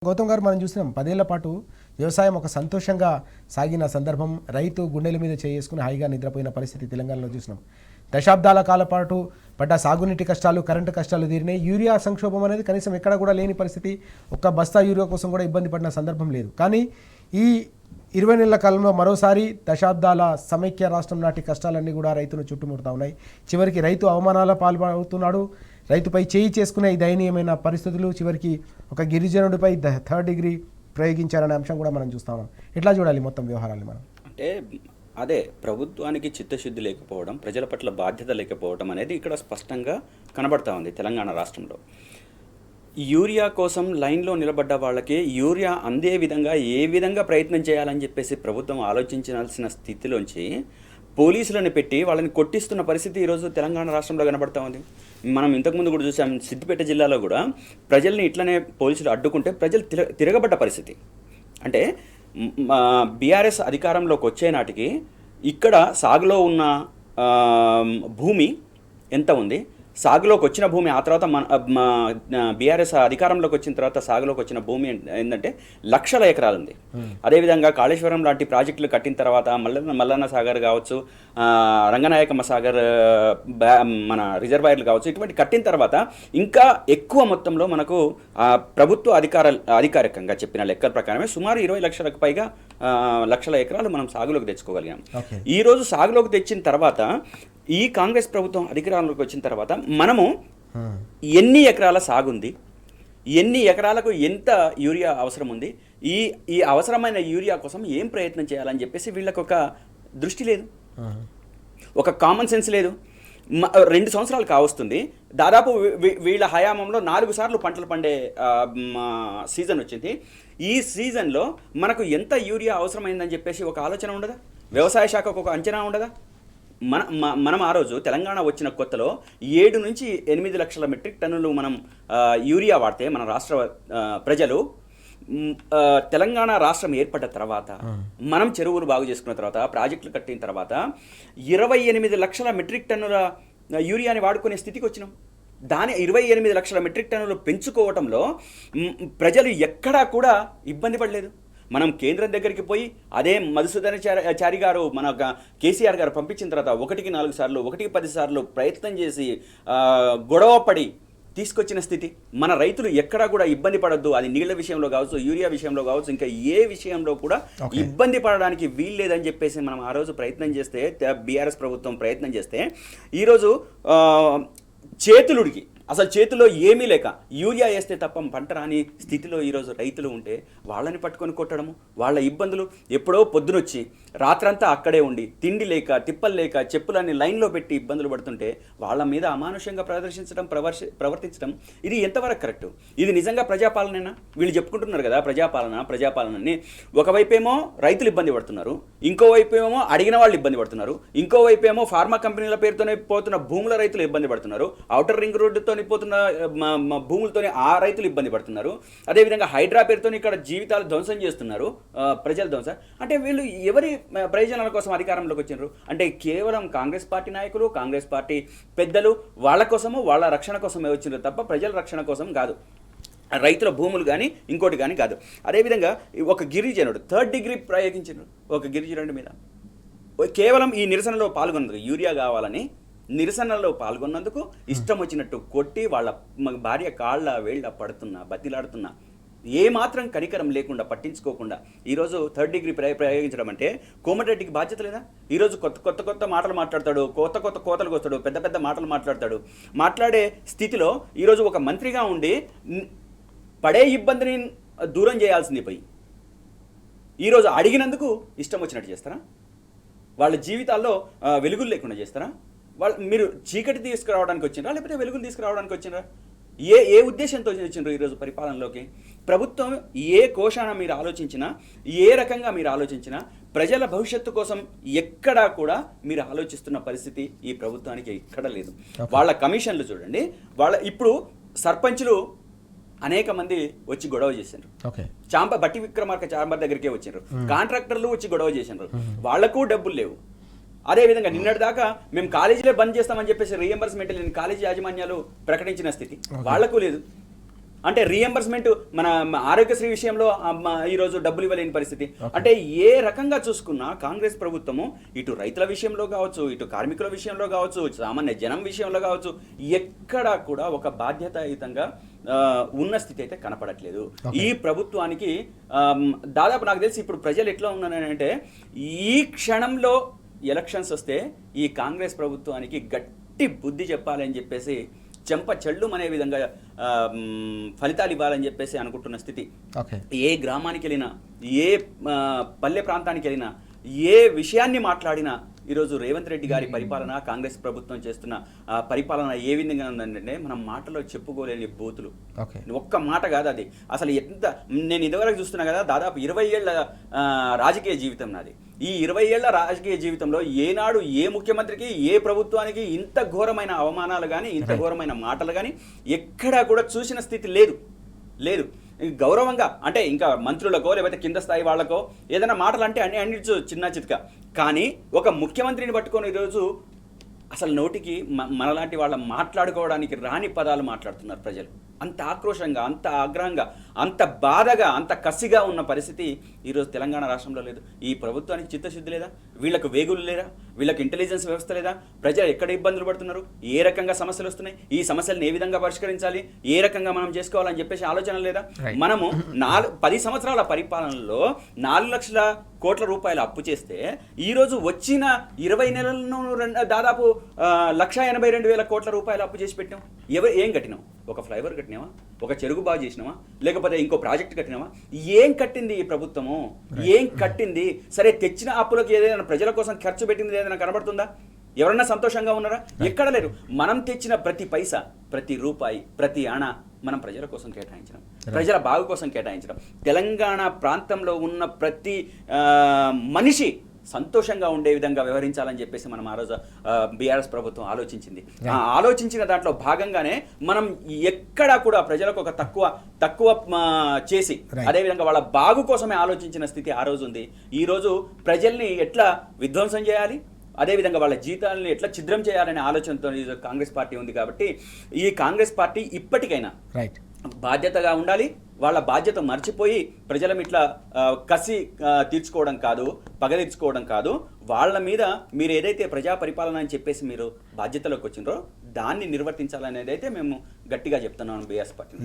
గౌతమ్ గారు మనం చూసినాం 10 ఏళ్ల పాటు వ్యవసాయం ఒక సంతోషంగా సాగిన సందర్భం, రైతు గుండెల మీద చేసుకుని హాయిగా నిద్రపోయిన పరిస్థితి తెలంగాణలో చూసినాం. దశాబ్దాల కాల పాటు పడ్డ సాగునీటి కష్టాలు, కరెంటు కష్టాలు తీరినాయి. యూరియా సంక్షోభం అనేది కనీసం ఎక్కడ కూడా లేని పరిస్థితి. ఒక్క బస్తా యూరియా కోసం కూడా ఇబ్బంది పడిన సందర్భం లేదు. కానీ ఈ 20 నెలల కాలంలో మరోసారి దశాబ్దాల సమైక్య రాష్ట్రం నాటి కష్టాలన్నీ కూడా రైతును చుట్టుముడుతూ ఉన్నాయి. చివరికి రైతు అవమానాల పాల్పడుతున్నాడు. రైతుపై చేయి చేసుకునే ఈ దయనీయమైన పరిస్థితులు, చివరికి ఒక గిరిజనుడిపై 3rd డిగ్రీ ప్రయోగించారనే అంశం కూడా మనం చూస్తా ఉన్నాం. ఎట్లా చూడాలి మొత్తం వ్యవహారాన్ని మనం? అంటే అదే ప్రభుత్వానికి చిత్తశుద్ధి లేకపోవడం, ప్రజల పట్ల బాధ్యత లేకపోవడం అనేది ఇక్కడ స్పష్టంగా కనబడతా ఉంది తెలంగాణ రాష్ట్రంలో. యూరియా కోసం లైన్లో నిలబడ్డ వాళ్ళకి యూరియా అందే విధంగా ఏ విధంగా ప్రయత్నం చేయాలని చెప్పేసి ప్రభుత్వం ఆలోచించాల్సిన స్థితిలోంచి పోలీసులను పెట్టి వాళ్ళని కొట్టిస్తున్న పరిస్థితి ఈరోజు తెలంగాణ రాష్ట్రంలో కనబడతా ఉంది. మనం ఇంతకుముందు కూడా చూసాం, సిద్దిపేట జిల్లాలో కూడా ప్రజల్ని ఇట్లనే పోలీసులు అడ్డుకుంటే ప్రజలు తిరగబడ్డ పరిస్థితి. అంటే బీఆర్ఎస్ అధికారంలోకి వచ్చే నాటికి ఇక్కడ సాగులో ఉన్న భూమి ఎంత ఉంది, సాగులోకి వచ్చిన భూమి ఆ తర్వాత బీఆర్ఎస్ అధికారంలోకి వచ్చిన తర్వాత సాగులోకి వచ్చిన భూమి ఏంటంటే లక్షల ఎకరాలు ఉంది. అదేవిధంగా కాళేశ్వరం లాంటి ప్రాజెక్టులు కట్టిన తర్వాత మల్లన్న సాగర్ కావచ్చు, రంగనాయకమ్మ సాగర్ మన రిజర్వాయర్లు కావచ్చు, ఇటువంటి కట్టిన తర్వాత ఇంకా ఎక్కువ మొత్తంలో మనకు ప్రభుత్వ అధికారికంగా చెప్పిన లెక్కల ప్రకారమే సుమారు 20 లక్షలకు పైగా లక్షల ఎకరాలు మనం సాగులోకి తెచ్చుకోగలిగాం. ఈరోజు సాగులోకి తెచ్చిన తర్వాత ఈ కాంగ్రెస్ ప్రభుత్వం అధికారంలోకి వచ్చిన తర్వాత మనము ఎన్ని ఎకరాల సాగుంది, ఎన్ని ఎకరాలకు ఎంత యూరియా అవసరం ఉంది, ఈ అవసరమైన యూరియా కోసం ఏం ప్రయత్నం చేయాలని చెప్పేసి వీళ్ళకు ఒక దృష్టి లేదు, ఒక కామన్ సెన్స్ లేదు. 2 సంవత్సరాలు కావస్తుంది, దాదాపు వీళ్ళ హయాంలో 4 సార్లు పంటలు పండే సీజన్ వచ్చింది. ఈ సీజన్లో మనకు ఎంత యూరియా అవసరమైందని చెప్పేసి ఒక ఆలోచన ఉండదా? వ్యవసాయ శాఖకు ఒక అంచనా ఉండదా? మనం ఆ రోజు తెలంగాణ వచ్చిన కొత్తలో 7 నుంచి 8 లక్షల మెట్రిక్ టన్నులు మనం యూరియా వాడితే మన రాష్ట్ర ప్రజలు తెలంగాణ రాష్ట్రం ఏర్పడ్డ తర్వాత మనం చెరువులు బాగు చేసుకున్న తర్వాత ప్రాజెక్టులు కట్టిన తర్వాత 28 లక్షల మెట్రిక్ టన్నుల యూరియాని వాడుకునే స్థితికి వచ్చినాం. దాని 28 లక్షల మెట్రిక్ టన్నులు పెంచుకోవటంలో ప్రజలు ఎక్కడా కూడా ఇబ్బంది పడలేదు. మనం కేంద్రం దగ్గరికి పోయి అదే మధుసూదనాచారి గారు మన కేసీఆర్ గారు పంపించిన తర్వాత 1కి 4 సార్లు 1కి 10 సార్లు ప్రయత్నం చేసి గొడవ పడి తీసుకొచ్చిన స్థితి. మన రైతులు ఎక్కడా కూడా ఇబ్బంది పడద్దు, అది నీళ్ల విషయంలో కావచ్చు, యూరియా విషయంలో కావచ్చు, ఇంకా ఏ విషయంలో కూడా ఇబ్బంది పడడానికి వీల్లేదని చెప్పేసి మనం ఆ రోజు ప్రయత్నం చేస్తే, బీఆర్ఎస్ ప్రభుత్వం ప్రయత్నం చేస్తే, ఈరోజు చేతులుడికి అసలు చేతిలో ఏమీ లేక యూరియా వేస్తే తప్ప పంట రాని స్థితిలో ఈరోజు రైతులు ఉంటే వాళ్ళని పట్టుకొని కొట్టడము, వాళ్ళ ఇబ్బందులు ఎప్పుడో పొద్దునొచ్చి రాత్రంతా అక్కడే ఉండి తిండి లేక తిప్పలు లేక చెప్పులన్నీ లైన్లో పెట్టి ఇబ్బందులు పడుతుంటే వాళ్ళ మీద అమానుషంగా ప్రవర్తించడం ఇది ఎంతవరకు కరెక్ట్? ఇది నిజంగా ప్రజాపాలనేనా? వీళ్ళు చెప్పుకుంటున్నారు కదా ప్రజాపాలనని. ఒకవైపేమో రైతులు ఇబ్బంది పడుతున్నారు, ఇంకోవైపేమో అడిగిన వాళ్ళు ఇబ్బంది పడుతున్నారు, ఇంకోవైపేమో ఫార్మా కంపెనీల పేరుతోనే పోతున్న భూముల రైతులు ఇబ్బంది పడుతున్నారు, ఔటర్ రింగ్ రోడ్డుతో పోతున్న భూములతోనే ఆ రైతులు ఇబ్బంది పడుతున్నారు, అదేవిధంగా హైడ్రా పేరుతో ఇక్కడ జీవితాలు ధ్వంసం చేస్తున్నారు, ప్రజల ధ్వంసం. అంటే వీళ్ళు ఎవరి ప్రయోజనాల కోసం అధికారంలోకి వచ్చినారు? అంటే కేవలం కాంగ్రెస్ పార్టీ నాయకులు, కాంగ్రెస్ పార్టీ పెద్దలు వాళ్ళ కోసము, వాళ్ళ రక్షణ కోసమే వచ్చినారు తప్ప ప్రజల రక్షణ కోసం కాదు, రైతుల భూములు కానీ ఇంకోటి కానీ కాదు. అదేవిధంగా ఒక గిరిజనుడు 3rd డిగ్రీ ప్రయోగించారు ఒక గిరిజనుడి మీద కేవలం ఈ నిరసనలో పాల్గొన్నది, యూరియా కావాలని నిరసనలో పాల్గొన్నందుకు ఇష్టం వచ్చినట్టు కొట్టి వాళ్ళ భార్య కాళ్ళ వేళ్ళ పడుతున్నా, బతిలాడుతున్నా, ఏమాత్రం కనికరం లేకుండా పట్టించుకోకుండా ఈరోజు 3rd డిగ్రీ ప్రయోగించడం అంటే కోమటిరెడ్డికి బాధ్యత లేదా? ఈరోజు కొత్త మాటలు మాట్లాడతాడు, కోతలు కోస్తాడు, పెద్ద మాటలు మాట్లాడే స్థితిలో ఈరోజు ఒక మంత్రిగా ఉండి పడే ఇబ్బందిని దూరం చేయాల్సింది పోయి ఈరోజు అడిగినందుకు ఇష్టం వచ్చినట్టు చేస్తారా? వాళ్ళ జీవితాల్లో వెలుగులు లేకుండా చేస్తారా? మీరు చీకటి తీసుకురావడానికి వచ్చినరా లేకపోతే వెలుగులు తీసుకురావడానికి వచ్చినరా? ఏ ఉద్దేశంతో వచ్చినారు ఈరోజు పరిపాలనలోకి? ప్రభుత్వం ఏ కోశాన మీరు ఆలోచించినా, ఏ రకంగా మీరు ఆలోచించినా ప్రజల భవిష్యత్తు కోసం ఎక్కడా కూడా మీరు ఆలోచిస్తున్న పరిస్థితి ఈ ప్రభుత్వానికి ఎక్కడ లేదు. వాళ్ళ కమిషన్లు చూడండి, ఇప్పుడు సర్పంచులు అనేక మంది వచ్చి గొడవ చేశారు, బట్టి విక్రమార్క చాంబర్ దగ్గరికే వచ్చారు, కాంట్రాక్టర్లు వచ్చి గొడవ చేశారు, వాళ్లకు డబ్బులు లేవు. అదేవిధంగా నిన్నటి దాకా మేము కాలేజీలే బంద్ చేస్తామని చెప్పేసి రీఎంబర్స్మెంట్ లేని కాలేజీ యాజమాన్యాలు ప్రకటించిన స్థితి వాళ్లకు లేదు. అంటే రీఎంబర్స్మెంట్ మన ఆరోగ్యశ్రీ విషయంలో ఈరోజు డబ్బులు ఇవ్వలేని పరిస్థితి. అంటే ఏ రకంగా చూసుకున్నా కాంగ్రెస్ ప్రభుత్వము ఇటు రైతుల విషయంలో కావచ్చు, ఇటు కార్మికుల విషయంలో కావచ్చు, సామాన్య జనం విషయంలో కావచ్చు, ఎక్కడా కూడా ఒక బాధ్యతాయుతంగా ఉన్న స్థితి అయితే కనపడట్లేదు. ఈ ప్రభుత్వానికి దాదాపు నాకు తెలిసి ఇప్పుడు ప్రజలు ఎట్లా ఉన్నారంటే ఈ క్షణంలో ఎలక్షన్స్ వస్తే ఈ కాంగ్రెస్ ప్రభుత్వానికి గట్టి బుద్ధి చెప్పాలని చెప్పేసి చెంప చెళ్ళు అనే విధంగా ఫలితాలు ఇవ్వాలని చెప్పేసి అనుకుంటున్న స్థితి. ఏ గ్రామానికి వెళ్ళినా, ఏ పల్లె ప్రాంతానికి వెళ్ళినా, ఏ విషయాన్ని మాట్లాడినా ఈరోజు రేవంత్ రెడ్డి గారి పరిపాలన, కాంగ్రెస్ ప్రభుత్వం చేస్తున్న పరిపాలన ఏ విధంగా ఉందంటే మనం మాటలో చెప్పుకోలేని బూతులు. ఒక్క మాట కాదు అది. అసలు ఎంత నేను ఇదివరకు చూస్తున్నా కదా, దాదాపు 20 ఏళ్ల రాజకీయ జీవితం నాది. ఈ 20 ఏళ్ల రాజకీయ జీవితంలో ఏనాడు ఏ ముఖ్యమంత్రికి, ఏ ప్రభుత్వానికి ఇంత ఘోరమైన అవమానాలు కానీ, ఇంత ఘోరమైన మాటలు కానీ ఎక్కడా కూడా చూసిన స్థితి లేదు. గౌరవంగా అంటే ఇంకా మంత్రులకో లేకపోతే కింద స్థాయి వాళ్ళకో ఏదైనా మాటలు అంటే అన్ని చిన్న చితక, కానీ ఒక ముఖ్యమంత్రిని పట్టుకొని ఈరోజు అసలు నోటికి మనలాంటి వాళ్ళ మాట్లాడుకోవడానికి రాని పదాలు మాట్లాడుతున్నారు ప్రజలు. అంత ఆక్రోషంగా, అంత ఆగ్రహంగా, అంత బాధగా, అంత కసిగా ఉన్న పరిస్థితి ఈరోజు తెలంగాణ రాష్ట్రంలో లేదు. ఈ ప్రభుత్వానికి చిత్తశుద్ధి లేదా? వీళ్ళకు వేగులు లేరా? వీళ్ళకి ఇంటెలిజెన్స్ వ్యవస్థ లేదా? ప్రజలు ఎక్కడ ఇబ్బందులు పడుతున్నారు? ఏ రకంగా సమస్యలు వస్తున్నాయి? ఈ సమస్యలను ఏ విధంగా పరిష్కరించాలి? ఏ రకంగా మనం చేసుకోవాలని చెప్పేసి ఆలోచన లేదా? మనము 10 సంవత్సరాల పరిపాలనలో 4 లక్షల కోట్ల రూపాయలు అప్పు చేస్తే ఈరోజు వచ్చిన 20 నెలలను దాదాపు 1,82,000 కోట్ల రూపాయలు అప్పు చేసి పెట్టినాం. ఏం కట్టినాం? ఒక ఫ్లైఓవర్ కట్టినావా? ఒక చెరుకు బాగు చేసినావా? లేకపోతే ఇంకో ప్రాజెక్ట్ కట్టినావా? ఏం కట్టింది ఈ ప్రభుత్వము? ఏం కట్టింది? సరే, తెచ్చిన అప్పులకు ఏదైనా ప్రజల కోసం ఖర్చు పెట్టింది ఏదైనా కనబడుతుందా? ఎవరన్నా సంతోషంగా ఉన్నారా? ఎక్కడ లేరు. మనం తెచ్చిన ప్రతి పైసా, ప్రతి రూపాయి, ప్రతి అణ మనం ప్రజల కోసం కేటాయించడం, ప్రజల బాగు కోసం కేటాయించడం. తెలంగాణ ప్రాంతంలో ఉన్న ప్రతి మనిషి సంతోషంగా ఉండే విధంగా వ్యవహరించాలని చెప్పేసి మనం ఆ రోజు బీఆర్ఎస్ ప్రభుత్వం ఆలోచించింది. ఆలోచించిన దాంట్లో భాగంగానే మనం ఎక్కడా కూడా ప్రజలకు ఒక తక్కువ చేసి అదేవిధంగా వాళ్ళ బాగు కోసమే ఆలోచించిన స్థితి ఆ రోజు ఉంది. ఈ రోజు ప్రజల్ని ఎట్లా విధ్వంసం చేయాలి, అదేవిధంగా వాళ్ళ జీతాలను ఎట్లా ఛిద్రం చేయాలనే ఆలోచనతో కాంగ్రెస్ పార్టీ ఉంది. కాబట్టి ఈ కాంగ్రెస్ పార్టీ ఇప్పటికైనా బాధ్యతగా ఉండాలి. వాళ్ళ బాధ్యత మర్చిపోయి ప్రజల ఇట్లా కసి తీర్చుకోవడం కాదు, పగ తీర్చుకోవడం కాదు. వాళ్ళ మీద మీరు ఏదైతే ప్రజా పరిపాలన అని చెప్పేసి మీరు బాధ్యతలోకి వచ్చిండ్రో దాన్ని నిర్వర్తించాలనేది అయితే మేము గట్టిగా చెప్తున్నాం బీఆర్ఎస్ పార్టీ.